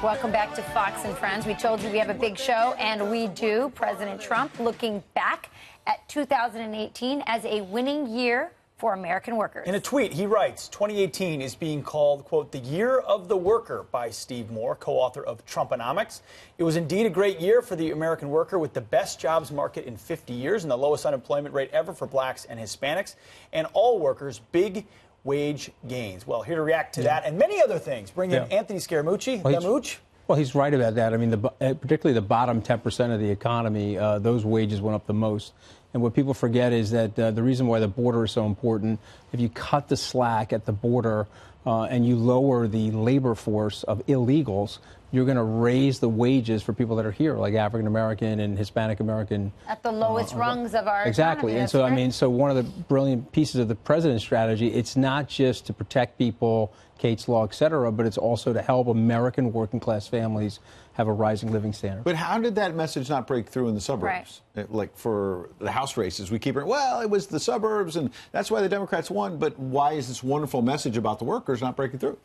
Welcome back to Fox and Friends. We told you we have a big show, and we do. President Trump looking back at 2018 as a winning year for American workers. In a tweet, he writes, 2018 is being called, quote, the year of the worker by Steve Moore, co-author of Trumponomics. It was indeed a great year for the American worker with the best jobs market in 50 years and the lowest unemployment rate ever for blacks and Hispanics, and all workers big wage gains. Well, here to react to that and many other things, bring in Anthony Scaramucci. Well, he's right about that. I mean, particularly the bottom 10% of the economy, those wages went up the most. And what people forget is that the reason why the border is so important, if you cut the slack at the border and you lower the labor force of illegals, you're going to raise the wages for people that are here, like African American and Hispanic American. At the lowest rungs of our exactly. economy. And so, I mean, so one of the brilliant pieces of the president's strategy, it's not just to protect people, Kate's Law, et cetera, but it's also to help American working class families have a rising living standard. But how did that message not break through in the suburbs? Right. Like for the House races, we keep hearing, well, it was the suburbs, and that's why the Democrats won. But why is this wonderful message about the workers not breaking through?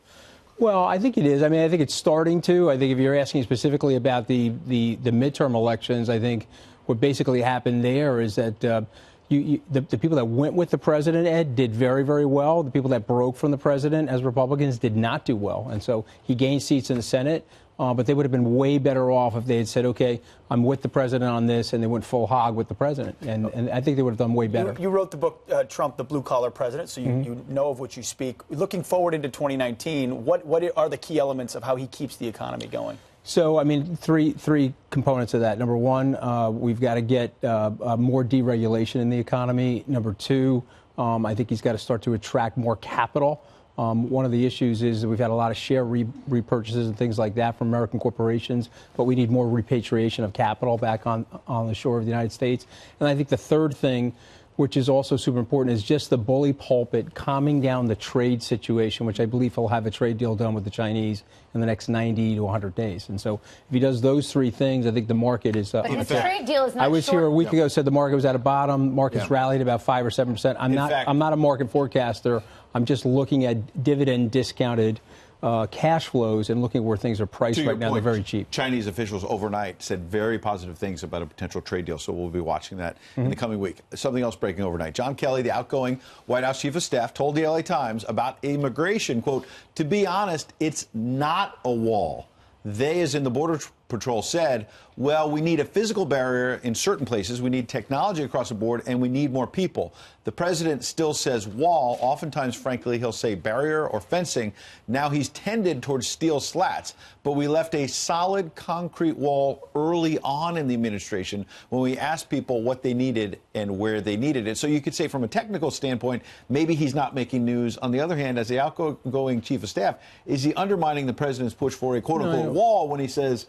Well, I think it is. I mean, I think it's starting to. I think if you're asking specifically about the midterm elections, I think what basically happened there is that the people that went with the president, Ed, did very, very well. The people that broke from the president as Republicans did not do well. And so he gained seats in the Senate. But they would have been way better off if they had said, OK, I'm with the president on this, and they went full hog with the president. And I think they would have done way better. You wrote the book, Trump, the Blue-Collar President, so you know of what you speak. Looking forward into 2019, what are the key elements of how he keeps the economy going? So, I mean, three components of that. Number one, we've got to get more deregulation in the economy. Number two, I think he's got to start to attract more capital. One of the issues is that we've had a lot of share repurchases and things like that from American corporations, but we need more repatriation of capital back on the shore of the United States. And I think the third thing, which is also super important, is just the bully pulpit calming down the trade situation, which I believe he'll have a trade deal done with the Chinese in the next 90 to 100 days. And so if he does those three things, I think the market is But his trade deal is not I was here a week ago, said the market was at a bottom. Market's rallied about 5 or 7%. I'm not a market forecaster. I'm just looking at dividend discounted cash flows and looking where things are priced right now. They're very cheap. Chinese officials overnight said very positive things about a potential trade deal, so we'll be watching that in the coming week. Something else breaking overnight. John Kelly, the outgoing White House chief of staff, told the LA Times about immigration, quote, to be honest, it's not a wall. They, as in the Border Patrol, said, well, we need a physical barrier in certain places, we need technology across the board, and we need more people. The president still says wall. Oftentimes, frankly, he'll say barrier or fencing. Now he's tended towards steel slats. But we left a solid concrete wall early on in the administration when we asked people what they needed and where they needed it. So you could say from a technical standpoint, maybe he's not making news. On the other hand, as the outgoing chief of staff, is he undermining the president's push for a quote-unquote wall when he says,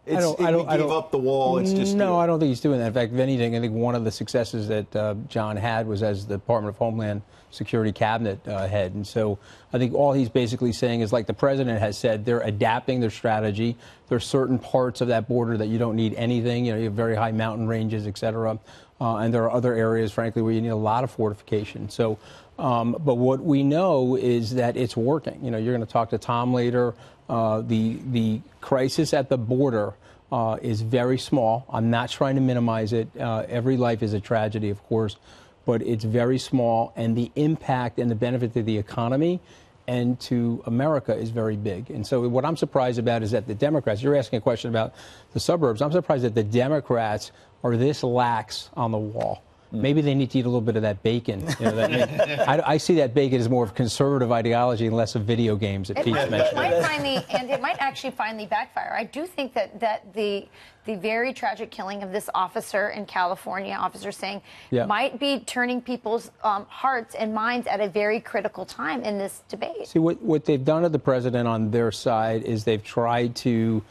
we gave up the wall, it's just... No, I don't think he's doing that. In fact, if anything, I think one of the successes that John had was as the Department of Homeland Security cabinet head. And so I think all he's basically saying is, like the president has said, they're adapting their strategy. There are certain parts of that border that you don't need anything. You know, you have very high mountain ranges, et cetera. And there are other areas, frankly, where you need a lot of fortification. So, but what we know is that it's working. You know, you're going to talk to Tom later. The crisis at the border is very small. I'm not trying to minimize it. Every life is a tragedy, of course, but it's very small, and the impact and the benefit to the economy and to America is very big. And so what I'm surprised about is that the Democrats, you're asking a question about the suburbs, I'm surprised that the Democrats are this lax on the wall. Maybe they need to eat a little bit of that bacon. You know, I see that bacon as more of conservative ideology and less of video games that Pete's mentioned. It might actually finally backfire. I do think that the very tragic killing of this officer in California, Officer Singh, might be turning people's hearts and minds at a very critical time in this debate. See, what they've done to the president on their side is they've tried to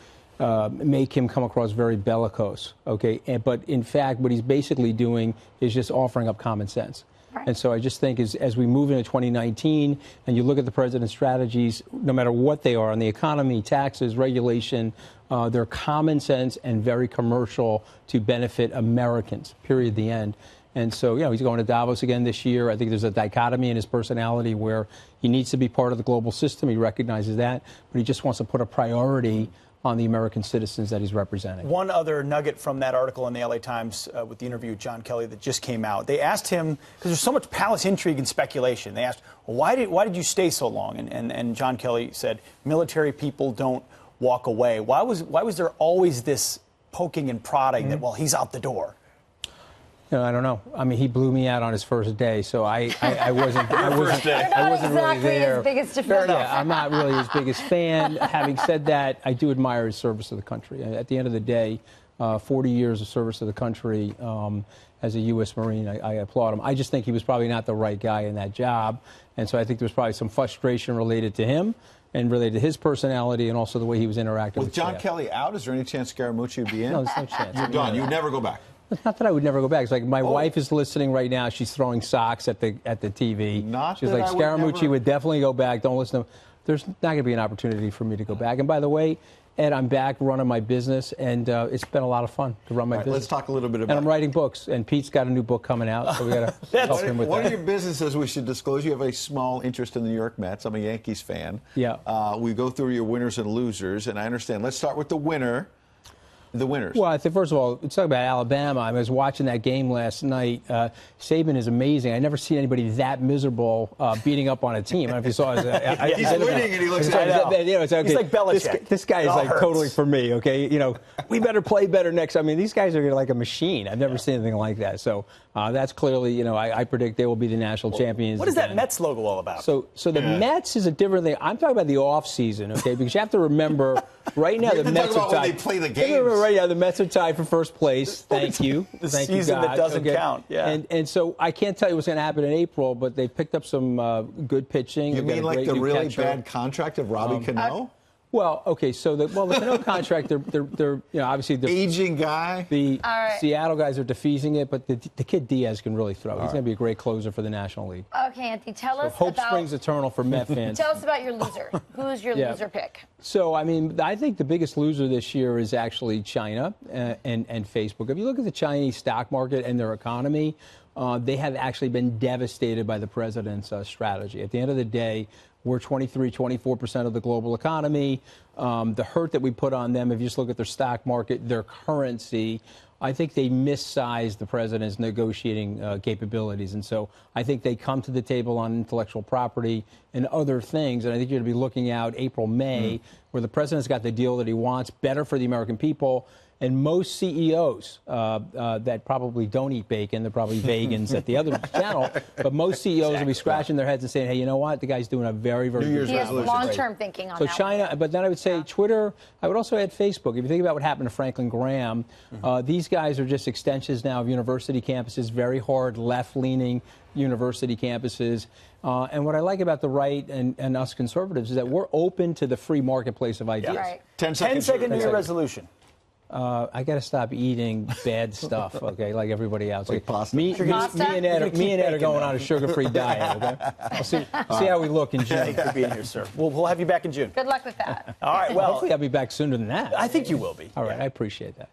make him come across very bellicose, okay? But in fact, what he's basically doing is just offering up common sense. Right. And so I just think as we move into 2019 and you look at the president's strategies, no matter what they are on the economy, taxes, regulation, they're common sense and very commercial to benefit Americans, period, the end. And so, you know, he's going to Davos again this year. I think there's a dichotomy in his personality where he needs to be part of the global system. He recognizes that, but he just wants to put a priority on the American citizens that he's representing. One other nugget from that article in the LA Times with the interview with John Kelly that just came out. They asked him, because there's so much palace intrigue and speculation, they asked, well, why did you stay so long? And John Kelly said, military people don't walk away. Why was there always this poking and prodding that, well, he's out the door? I don't know. I mean, he blew me out on his first day, so I wasn't exactly really there. His biggest defender. Yeah, I'm not really his biggest fan. Having said that, I do admire his service to the country. At the end of the day, 40 years of service to the country as a U.S. Marine, I applaud him. I just think he was probably not the right guy in that job, and so I think there was probably some frustration related to him and related to his personality and also the way he was interacting with John staff. Kelly out, is there any chance Scaramucci would be in? No, there's no chance. You're done. You would never go back. It's not that I would never go back. It's like my wife is listening right now. She's throwing socks at the TV. She's like, Scaramucci would definitely go back. Don't listen to him. There's not going to be an opportunity for me to go back. And by the way, Ed, I'm back running my business, and it's been a lot of fun to run my business. Let's talk a little bit about. And I'm writing books, and Pete's got a new book coming out, so we got to help him with that. One of your businesses we should disclose. You have a small interest in the New York Mets. I'm a Yankees fan. Yeah. We go through your winners and losers, and I understand. Let's start with the winner. The winners. Well, I think, first of all, let's talk about Alabama. I was watching that game last night. Saban is amazing. I never seen anybody that miserable beating up on a team. I don't know if you saw his. He's winning, and he looks like He's like Belichick. This guy is like totally for me. Okay, we better play better next. I mean, these guys are like a machine. I've never seen anything like that. So that's clearly, I predict they will be the national champions. What is that Mets logo all about? So the Mets is a different thing. I'm talking about the off season, okay? Because you have to remember, right now the Mets are tied. When they play the games. Right now, the Mets are tied for first place. Thank you. The season that doesn't count. Yeah. And so I can't tell you what's going to happen in April, but they picked up some good pitching. You mean like the really bad contract of Robbie Cano? Well, okay, so the Cano contract, they're obviously the aging guy. The Seattle guys are defeasing it, but the kid Diaz can really throw. He's going to be a great closer for the National League. Okay, Anthony, tell us hope about. springs eternal for Met fans. Tell us about your loser. Who's your loser pick? So, I mean, I think the biggest loser this year is actually China and Facebook. If you look at the Chinese stock market and their economy, they have actually been devastated by the president's strategy. At the end of the day, we're 24% of the global economy. The hurt that we put on them, if you just look at their stock market, their currency, I think they missized the president's negotiating capabilities. And so I think they come to the table on intellectual property and other things. And I think you're going to be looking out April, May, where the president's got the deal that he wants, better for the American people. And most CEOs that probably don't eat bacon, they're probably vegans at the other channel, but most CEOs will be scratching their heads and saying, hey, you know what? The guy's doing a very, very good job. He has long-term thinking on that. So China, but then I would say Twitter, I would also add Facebook. If you think about what happened to Franklin Graham, these guys are just extensions now of university campuses, very hard, left-leaning university campuses. And what I like about the right and us conservatives is that we're open to the free marketplace of ideas. Right. 10-second New Year resolution. I got to stop eating bad stuff, okay, like everybody else. Like pasta. Me and Ed are going on a sugar-free diet, okay? I'll see how we look in June. Thanks for being here, sir. We'll have you back in June. Good luck with that. All right, well. Hopefully I'll be back sooner than that. I think you will be. All right, I appreciate that.